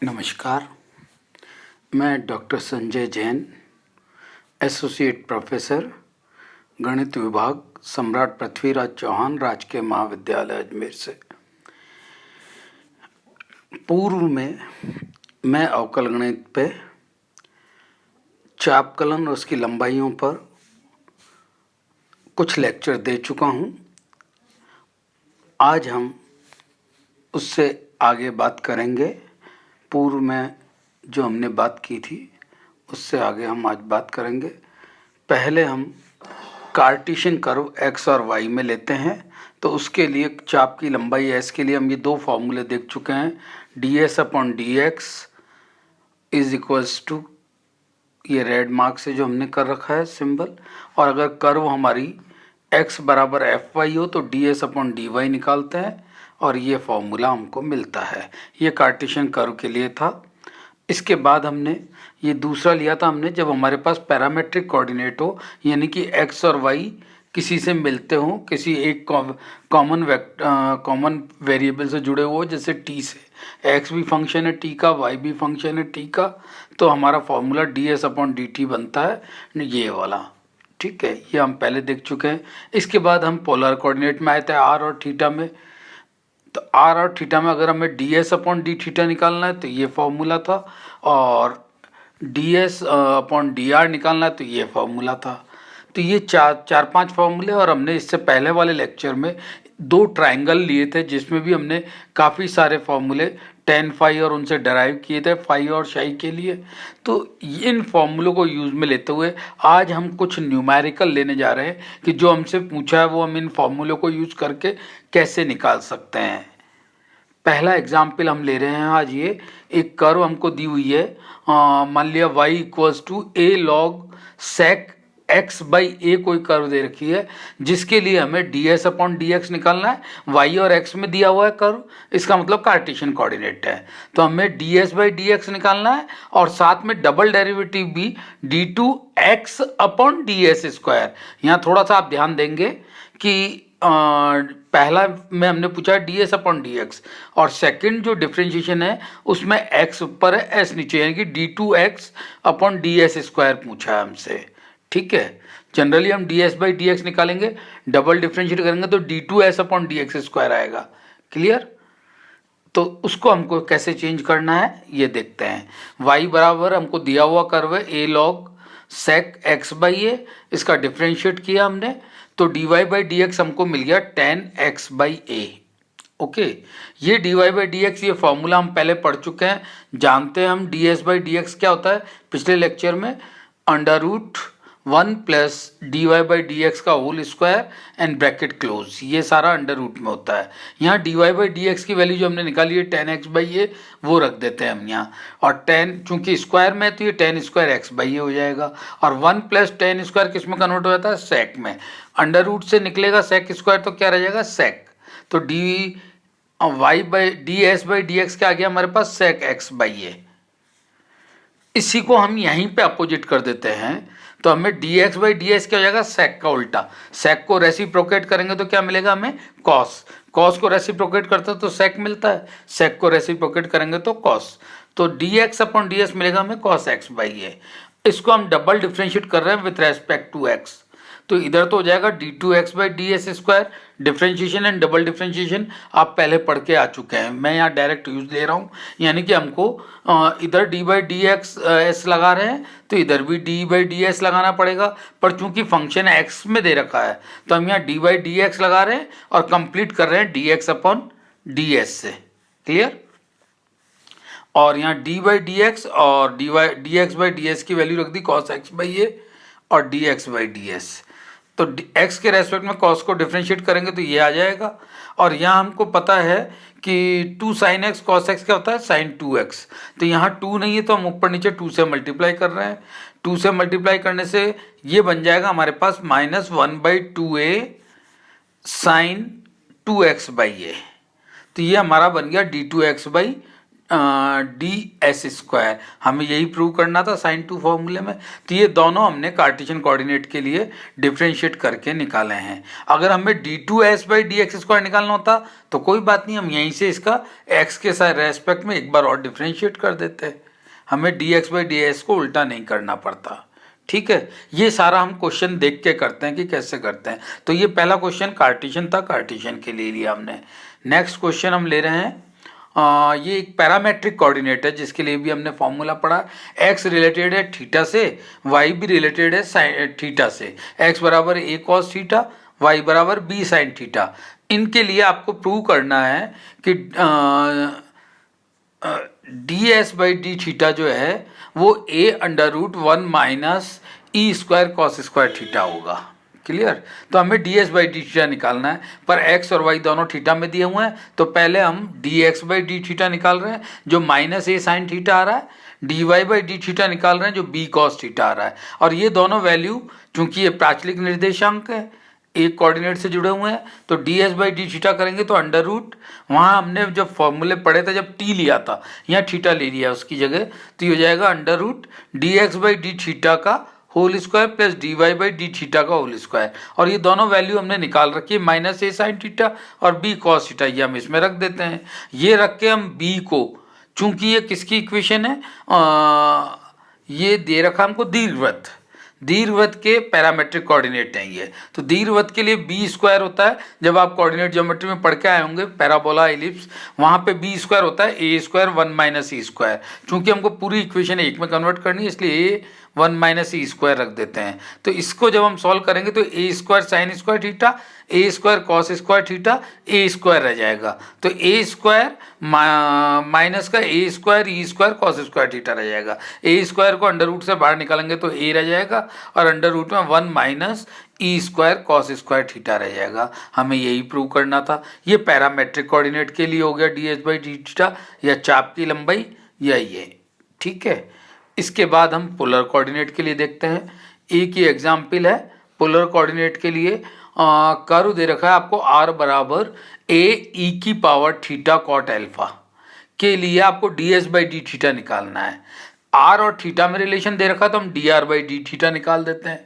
नमस्कार, मैं doctor Sanjay Jain, associate professor, गणित विभाग, सम्राट पृथ्वीराज चौहान राजकीय महाविद्यालय अजमेर से। पूर्व में मैं अवकल गणित पे चापकलन और उसकी लंबाइयों पर कुछ लेक्चर दे चुका हूँ। आज हम उससे आगे बात करेंगे। पूर्व में जो हमने बात की थी उससे आगे हम आज बात करेंगे। पहले हम कार्टेशियन कर्व x और y में लेते हैं, तो उसके लिए चाप की लंबाई s के लिए हम ये दो फॉर्मूले देख चुके हैं। ds/dx इज इक्वल्स टू, ये रेड मार्क से जो हमने कर रखा है सिंबल, और अगर कर्व हमारी x बराबर fy हो तो ds/dy निकालते हैं और ये फॉर्मूला हमको मिलता है। ये कार्टेशियन कर्व के लिए था। इसके बाद हमने ये दूसरा लिया था हमने, जब हमारे पास पैरामेट्रिक कोऑर्डिनेट हो, यानी कि x और y किसी से मिलते हो, किसी एक कॉमन वेरिएबल से जुड़े हुए, जैसे t से। x भी फंक्शन है t का, y भी फंक्शन है t का, तो हमारा फॉर्मूला ds/dt बनता है ये वाला। ठीक है, ये हम पहले देख चुके हैं। इसके बाद हम पोलर कोऑर्डिनेट में आए थे r और थीटा में। तो r और थीटा में अगर हमें ds/d निकालना है तो ये फॉर्मूला था, और ds/dr निकालना है तो ये फॉर्मूला था। तो ये चार पांच फॉर्मूले, और हमने इससे पहले वाले लेक्चर में दो ट्रायंगल लिए थे जिसमें भी हमने काफ़ी सारे फॉर्मूले tan phi और उनसे डराइव किए थे phi और psi के लिए। तो इन फॉर्मूलों को यूज़ में लेते हुए आज हम कुछ न्यूमेरिकल लेने जा रहे हैं कि जो हमसे पूछा है वो हम इन फॉर्मूलों को यूज़ करके कैसे निकाल सकते हैं। पहला एग्जाम्पल हम ले रहे हैं आज। ये एक कर्व हमको दी हुई है, मान लिया y equals to a log sec x by a कोई कर्व दे रखी है, जिसके लिए हमें ds/dx निकालना है। y और x में दिया हुआ है कर्व, इसका मतलब कार्टेशियन कोऑर्डिनेट है, तो हमें ds/dx निकालना है, और साथ में डबल डेरिवेटिव भी d2x/ds²। यहाँ थोड़ा सा आप ध्यान देंगे कि पहला में हमने पूछा ds/dx, और सेकंड जो डिफरेंशिएशन है उसमें x ऊपर है s नीचे, यानी कि d2x/ds² पूछा है हमसे। ठीक है, जनरली हम ds/dx निकालेंगे, डबल डिफरेंशिएट करेंगे तो d2s/dx² आएगा। क्लियर? तो उसको हमको कैसे चेंज करना है ये देखते हैं। y बराबर हमको दिया हुआ कर्व है a log sec x by a, इसका डिफरेंशिएट किया हमने तो dy/dx हमको मिल गया tan x by a। Okay, ये dy/dx ये फॉर्मूला हम पहले पढ़ चुके हैं, जानते हैं हम ds/dx क्या होता है पिछले लेक्चर में, √1 प्लस dy/dx का whole square and bracket close, ये सारा अंडर रूट में होता है। यहाँ dy/dx की वैल्यू जो हमने निकाली है tan x बाई a, वो रख देते हैं हम यहाँ, और tan चूंकि स्क्वायर में है तो ये tan square x by a हो जाएगा, और 1 प्लस tan स्क्वायर किस में कन्वर्ट हो जाता है, sec में। अंडर रूट से निकलेगा sec स्क्वायर तो क्या रह जाएगा, sec। तो ds/dx क्या आ गया हमारे पास, sec x बाई a। इसी को हम यहीं पे अपोजिट कर देते हैं, तो हमें dx/ds क्या हो जाएगा, sec का उल्टा। sec को रेसिप्रोकेट करेंगे तो क्या मिलेगा हमें, cos। cos को रेसिप्रोकेट करते हैं तो sec मिलता है, sec को रेसिप्रोकेट करेंगे तो cos। तो dx/ds मिलेगा हमें cos x बाई a। इसको हम डबल डिफरेंशिएट कर रहे हैं विथ रेस्पेक्ट टू x, तो इधर तो हो जाएगा d2x/ds²। Differentiation and double differentiation आप पहले पढ़ के आ चुके हैं, मैं यहाँ डायरेक्ट यूज ले रहा हूँ, यानी कि हमको इधर d/dx s लगा रहे हैं तो इधर भी d/ds लगाना पड़ेगा, पर चूंकि फंक्शन x में दे रखा है तो हम यहाँ d/dx लगा रहे हैं और कंप्लीट कर रहे हैं dx/ds से। क्लियर? और यहाँ d/dx और dx/ds की वैल्यू रख दी cos x बाई a और dx/ds, तो x के रेस्पेक्ट में cos को डिफरेंशिएट करेंगे तो ये आ जाएगा। और यहाँ हमको पता है कि 2 sin x cos x क्या होता है, sin 2x। तो यहाँ 2 नहीं है तो हम ऊपर नीचे 2 से मल्टीप्लाई कर रहे हैं, 2 से मल्टीप्लाई करने से ये बन जाएगा हमारे पास -1/2a sin 2x by a। तो ये हमारा बन गया d2x/ds। डी एस स्क्वायर, हमें यही प्रूव करना था साइन टू फॉर्मूले में। तो ये दोनों हमने कार्टेशियन कोऑर्डिनेट के लिए डिफ्रेंशिएट करके निकाले हैं। अगर हमें D two S by D X square निकालना होता तो कोई बात नहीं, हम यहीं से इसका एक्स के साथ रेस्पेक्ट में एक बार और डिफ्रेंशिएट कर देते, हमें D X by D x को उल्टा नहीं करना पड़ता। ठीक है, ये सारा हम क्वेश्चन देख के करते हैं कि कैसे करते हैं। तो ये पहला क्वेश्चन कार्टेशियन था, कार्टेशियन के लिए लिया हमने। नेक्स्ट क्वेश्चन हम ले रहे हैं, ये एक पैरामेट्रिक कोऑर्डिनेट है जिसके लिए भी हमने फॉर्मूला पढ़ा। एक्स रिलेटेड है थीटा से, वाई भी रिलेटेड है साइन थीटा से। एक्स बराबर ए कॉस थीटा, वाई बराबर बी साइन थीटा। इनके लिए आपको प्रूव करना है कि D S by D theta जो है वो A under root 1 minus E square cos square theta होगा। क्लियर? तो हमें D S by D theta निकालना है, पर एक्स और वाई दोनों थीटा में दिए हुए हैं। तो पहले हम D X by D theta निकाल रहे हैं जो माइनस ए साइन थीटा आ रहा है, D Y by D theta निकाल रहे हैं जो बी कॉस थीटा आ रहा है। और ये दोनों वैल्यू चूंकि ये प्राचलिक निर्देशांक है, एक कोऑर्डिनेट से जुड़े हुए हैं, तो D S by D theta करेंगे तो अंडर रूट, वहाँ हमने जब फॉर्मूले पढ़े थे जब टी लिया था, यहाँ थीटा ले लिया उसकी जगह, तो ये हो जाएगा under root D X by D theta का whole square plus D Y by D theta का होल स्क्वायर। और ये दोनों वैल्यू हमने निकाल रखी है, माइनस ए साइन थीटा और बी कॉस थीटा, ये हम इसमें रख देते हैं। ये रख के हम बी को, चूंकि ये किसकी इक्वेशन है, ये दे रखा हमको दीर्घवृत्त, दीर्घवृत्त के पैरामेट्रिक कोऑर्डिनेट हैं ये। तो दीर्घवृत्त के लिए बी स्क्वायर होता है, जब आप कोऑर्डिनेट ज्योमेट्री में पढ़ के आए होंगे पैराबोला एलिप्स, वहाँ पे बी स्क्वायर होता है ए स्क्वायर 1 माइनस ई स्क्वायर। चूंकि हमको पूरी इक्वेशन एक में कन्वर्ट करनी है इसलिए ए 1 माइनस ई स्क्वायर रख देते हैं। तो इसको जब हम सॉल्व करेंगे तो ए स्क्वायर साइन स्क्वायर थीटा, ए स्क्वायर कॉस स्क्वायर थीटा, ए स्क्वायर रह जाएगा। तो ए स्क्वायर माइनस का ए square E square cos square theta रह जाएगा। ए स्क्वायर को अंडर रूट से बाहर निकालेंगे तो ए रह जाएगा, और अंडर रूट में 1 minus E square cos square theta रह जाएगा। हमें यही प्रूव करना था। ये पैरामेट्रिक कोऑर्डिनेट के लिए हो गया D S by D theta, या चाप की लंबाई, या ये। ठीक है, इसके बाद हम पोलर कोऑर्डिनेट के लिए देखते हैं। एक ही एग्जाम्पल है पोलर कोऑर्डिनेट के लिए। कर्व दे रखा है आपको r बराबर ए ई की पावर थीटा कॉट एल्फा, के लिए आपको D S by D theta निकालना है। r और थीटा में रिलेशन दे रखा तो हम D R by D theta निकाल देते हैं।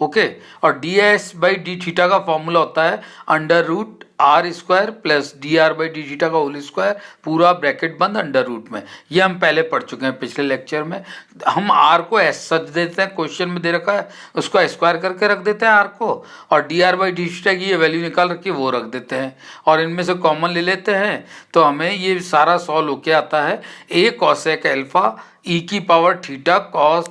ओके, और D S by D theta का फॉर्मूला होता है under root R square plus D R by D theta का होल स्क्वायर, पूरा ब्रैकेट बंद अंडर रूट में। ये हम पहले पढ़ चुके हैं पिछले लेक्चर में। हम आर को एस सच देते हैं, क्वेश्चन में दे रखा है उसको स्क्वायर करके रख देते हैं आर को, और D R by D theta की ये वैल्यू निकाल रखी है वो रख देते हैं, और इनमें से कॉमन ले लेते हैं। तो हमें ये सारा सॉल्व होके आता है ए कॉसेक एल्फा ई की पावर थीटा कॉस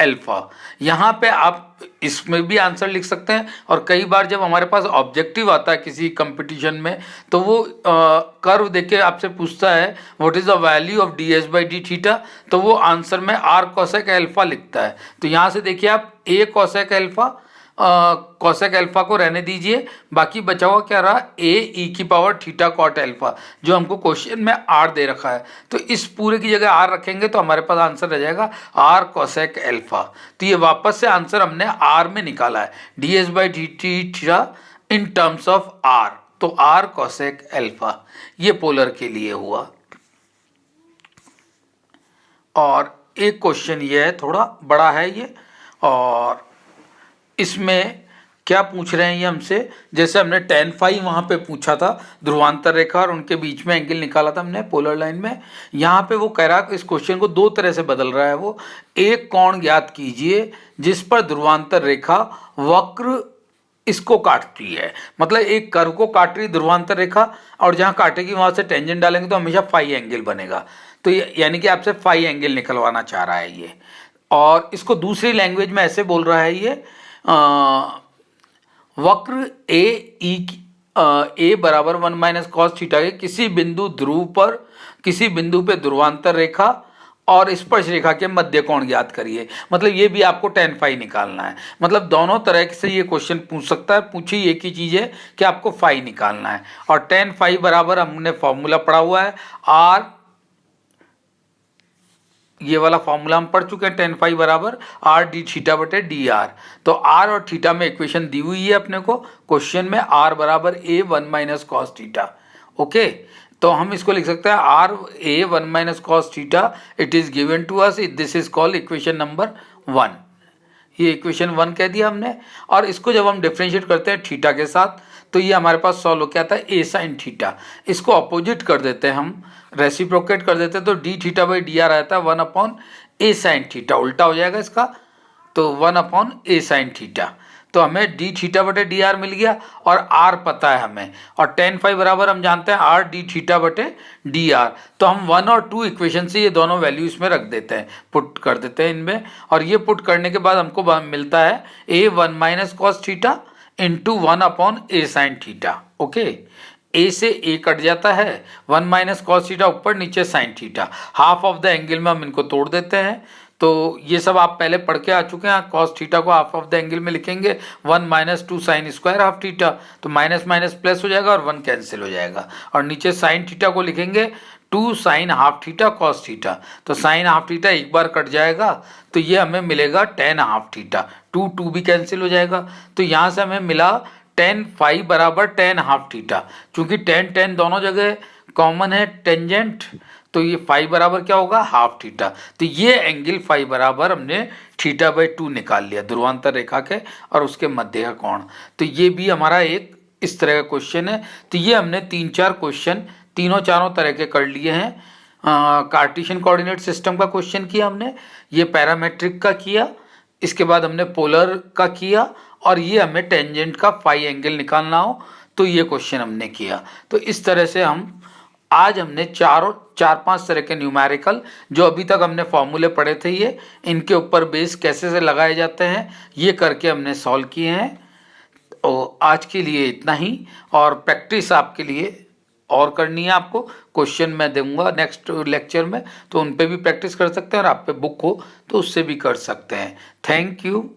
एल्फा। यहाँ पे आप इसमें भी आंसर लिख सकते हैं, और कई बार जब हमारे पास ऑब्जेक्टिव आता है किसी कंपटीशन में तो वो कर्व देख के आपसे पूछता है what is the value of D S by D theta, तो वो आंसर में आर कॉसेक एल्फा लिखता है। तो यहाँ से देखिए आप ए कॉसेक एल्फा, कॉसेक एल्फा को रहने दीजिए, बाकी बचा हुआ क्या रहा, ए ई की पावर थीटा कॉट एल्फा, जो हमको क्वेश्चन में आर दे रखा है। तो इस पूरे की जगह आर रखेंगे तो हमारे पास आंसर रह जाएगा आर कॉसेक एल्फा। तो ये वापस से आंसर हमने आर में निकाला है, D S by D theta in terms of R, तो आर कॉसेक एल्फा। ये पोलर के लिए हुआ। और एक क्वेश्चन ये है, थोड़ा बड़ा है ये, और इसमें क्या पूछ रहे हैं ये हमसे, जैसे हमने tan फाई वहाँ पे पूछा था, ध्रुवांतर रेखा और उनके बीच में एंगल निकाला था हमने पोलर लाइन में। यहाँ पे वो कह रहा है इस क्वेश्चन को दो तरह से बदल रहा है वो। एक कोण ज्ञात कीजिए जिस पर ध्रुवांतर रेखा वक्र इसको काटती है, मतलब एक कर्व को काट रही ध्रुवांतर रेखा, और जहाँ काटेगी वहाँ से टेंजेंट डालेंगे तो हमेशा फाई एंगल बनेगा। तो यानी कि आपसे फाई एंगल निकलवाना चाह रहा है ये। और इसको दूसरी लैंग्वेज में ऐसे बोल रहा है ये, वक्र ए बराबर 1 माइनस कॉस थीटा के किसी बिंदु ध्रुव पर, किसी बिंदु पे ध्रुवांतर रेखा और स्पर्श रेखा के मध्य कोण ज्ञात करिए। मतलब ये भी आपको tan फाई निकालना है। मतलब दोनों तरह से ये क्वेश्चन पूछ सकता है। पूछी एक ही चीज़ है कि आपको फाई निकालना है, और tan फाई बराबर हमने फॉर्मूला पढ़ा हुआ है आर, ये वाला फॉर्मूला हम पढ़ चुके हैं, tan फाई बराबर आर डी थीटा बटे डी आर। तो आर और थीटा में इक्वेशन दी हुई है अपने को क्वेश्चन में, आर बराबर A 1 minus cos theta. Okay, तो हम इसको लिख सकते हैं R A 1 minus cos theta it is given to us, this is called equation number 1। ये इक्वेशन 1 कह दिया हमने। और इसको जब हम डिफ्रेंशिएट करते हैं थीटा के साथ तो ये हमारे पास सॉल्व होकर आता है ए साइन थीटा। इसको अपोजिट कर देते हैं हम, रेसिप्रोकेट कर देते हैं, तो D theta by D R आता है 1 अपॉन ए साइन थीटा, उल्टा हो जाएगा इसका, तो 1 अपॉन ए साइन थीटा। तो हमें डी थीटा बटे डी आर मिल गया और आर पता है हमें, और tan फाई बराबर हम जानते हैं आर डी थीटा बटे डी आर। तो हम 1 और 2 इक्वेशन से ये दोनों वैल्यू इसमें रख देते हैं, पुट कर देते हैं इनमें, और ये पुट करने के बाद हमको मिलता है A 1 minus cos theta into 1 upon A sine theta. Okay, A से ए कट जाता है, 1 माइनस कॉस थीटा ऊपर नीचे sine theta, half of the angle में हम इनको तोड़ देते हैं। तो ये सब आप पहले पढ़ के आ चुके हैं। कॉस थीटा को हाफ ऑफ द एंगल में लिखेंगे 1 minus 2 sine square half theta, तो माइनस माइनस प्लस हो जाएगा और 1 कैंसिल हो जाएगा। और नीचे साइन थीटा को लिखेंगे 2 sine half theta cos theta, तो साइन हाफ थीटा एक बार कट जाएगा तो ये हमें मिलेगा tan हाफ थीटा, 2 भी कैंसिल हो जाएगा। तो यहाँ से हमें मिला tan फाई बराबर tan हाफ थीटा। चूंकि tan दोनों जगह कॉमन है टेंजेंट, तो ये फाई बराबर क्या होगा हाफ थीटा। तो ये एंगल फाई बराबर हमने थीटा बाई 2 निकाल लिया, ध्रुवांतर रेखा के और उसके मध्य का कोण। तो ये भी हमारा एक इस तरह का क्वेश्चन है। तो ये हमने 3-4 क्वेश्चन तीनों चारों तरह के कर लिए हैं। कार्टेशियन कोऑर्डिनेट सिस्टम का क्वेश्चन किया हमने, ये पैरामेट्रिक का किया, इसके बाद हमने पोलर का किया, और ये हमें टेंजेंट का फाई एंगल निकालना हो तो ये क्वेश्चन हमने किया। तो इस तरह से आज हमने 4-5 तरह के न्यूमेरिकल जो अभी तक हमने फॉर्मूले पढ़े थे, ये इनके ऊपर बेस कैसे से लगाए जाते हैं ये करके हमने सॉल्व किए हैं। तो आज के लिए इतना ही, और प्रैक्टिस आपके लिए और करनी है। आपको क्वेश्चन मैं दूंगा नेक्स्ट लेक्चर में, तो उन पे भी प्रैक्टिस कर सकते हैं, और आप पे बुक हो तो उससे भी कर सकते हैं। Thank you.